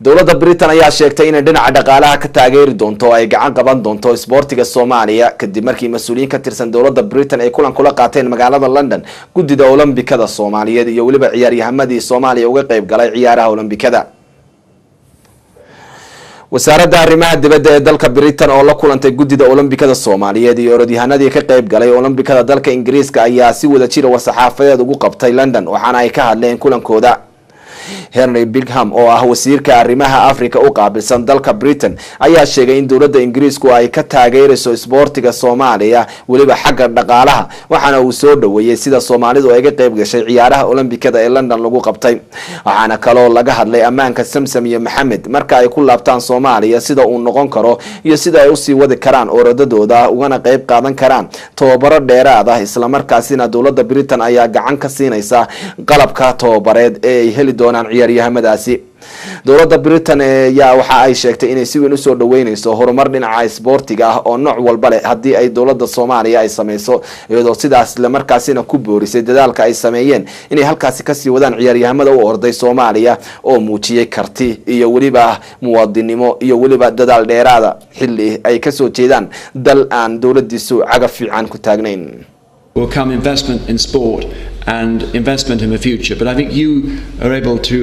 dowladda Britain ayaa sheegtay in dhinaca dhaqaalaha ka taageeri doonto ay gacan qaban doonto isboortiga Soomaaliya kadib markii mas'uuliyiin ka tirsan dowladda Britain ay kulan kula qaateen magaalada London gudida Olombikada Soomaaliyeed iyo waliba ciyaaryahanadii Soomaaliya uga qayb galay ciyaaraha Olombikada. wasaaradda arrimaha dibadda ee dalka Britain oo la kulantay gudida Olombikada Soomaaliyeed iyo Orodyahanadii ka qayb galay Olombikada dalka Ingiriiska ayaa si wada jir wasaxaafadeed ugu qabtay London waxaana ay ka hadleen kulankooda. Henry Bingham oo ah wasiirka arrimaha Afrika u qaabilsan dalka Britain ayaa sheegay in dowladda Ingiriisku ay ka taageerayso isboortiga Soomaaliya waliba xagga dhaqaalaha waxaana uu soo dhaweeyay sida Soomaalidu ay ka qayb gashay ciyaaraha Olombikada ee London lagu qabtay. waxaana kaloo laga hadlay ammaanka Samsam iyo Maxamed marka ay ku laabtaan Soomaaliya sida uu noqon karo iyo sida ay u sii wadi karaan orodadooda ugana qayb qaadan karaan tababaro dheeraad ah isla markaasina dowladda Britain ayaa gacan ka siinaysa qalabka tababareed ee ay heli doonaan ciyaaryahanadaasi. dowladda Britain ayaa waxa ay sheegtay inay si weyn u soo dhaweynayso horumar dhinaca isboortiga ah oo nooc walba leh hadii ay dowladda Soomaaliya ay sameeyso iyadoo sidaas la markaasina ku boorisay dadaalka ay sameeyeen inay halkaasi ka sii wadaan ciyaaryahanada u orday Soomaaliya oo muujiyay karti iyo waliba muwaadinimo iyo waliba dadaal dheeraad xilli ay ka soo jeedaan dal aan dowladiisu caga fiican ku taagnayn. Will come investment in sport and investment in the future. But I think you are able to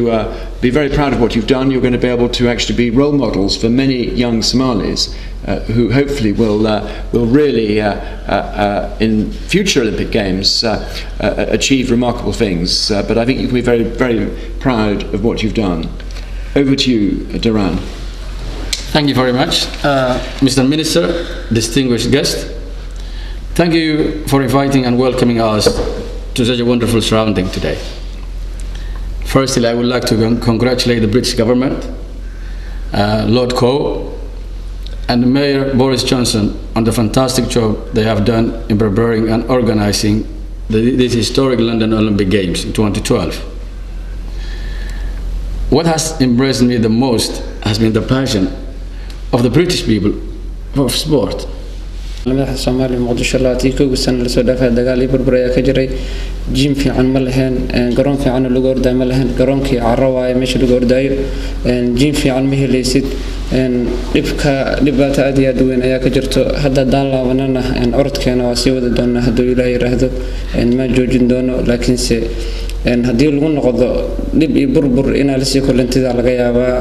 be very proud of what you've done. You're going to be able to actually be role models for many young Somalis who hopefully will really, in future Olympic Games, achieve remarkable things. But I think you can be very, very proud of what you've done. Over to you, Duran. Thank you very much, Mr. Minister, distinguished guest. Thank you for inviting and welcoming us to such a wonderful surrounding today. Firstly, I would like to congratulate the British government, Lord Coe, and Mayor Boris Johnson on the fantastic job they have done in preparing and organizing this historic London Olympic Games in 2012. What has impressed me the most has been the passion of the British people for sport. madaxa Soomaaliya Muqdisho laatii koob sano la soo dhaafay dagaal burburaya ka jiray jim fiican ma lahayn garoon fiican lagu orday ma lahayn garoonkii carraway meesha lagu ordayo jim fiican ma helaysid dhibaato aad iyo aad weyn ayaa ka jirto hadda daan laabanana orodkeena waa sii wada doonaa hadduu Ilaahay yiraahdo ma joojin doono laakiinse haddii lagu noqdo dib iyo burbur in la sii kulantida laga yaabaa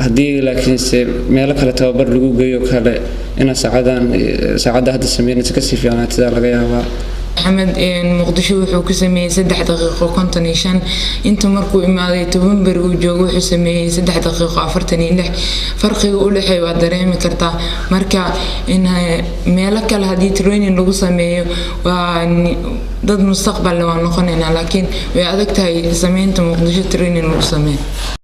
haddii laakiinse meel kale tababar lagu geeyo kale in saacada hadda sameynaysa ka sii fiicnaatida laga yaabaa. Maxamed Muqdisho wuxuu ku sameeyay 3 daqiiqo 55 inta markuu imaaday November uu joogo wuxuu sameeyay 3 daqiiqo 46 farqiga u dhaxay waa dareemi kartaa marka in meel kale hadii training lagu sameeyo waa dad mustaqbal waa noqonayna laakiin way adag tahay sameynta Muqdisho training lagu sameeyo.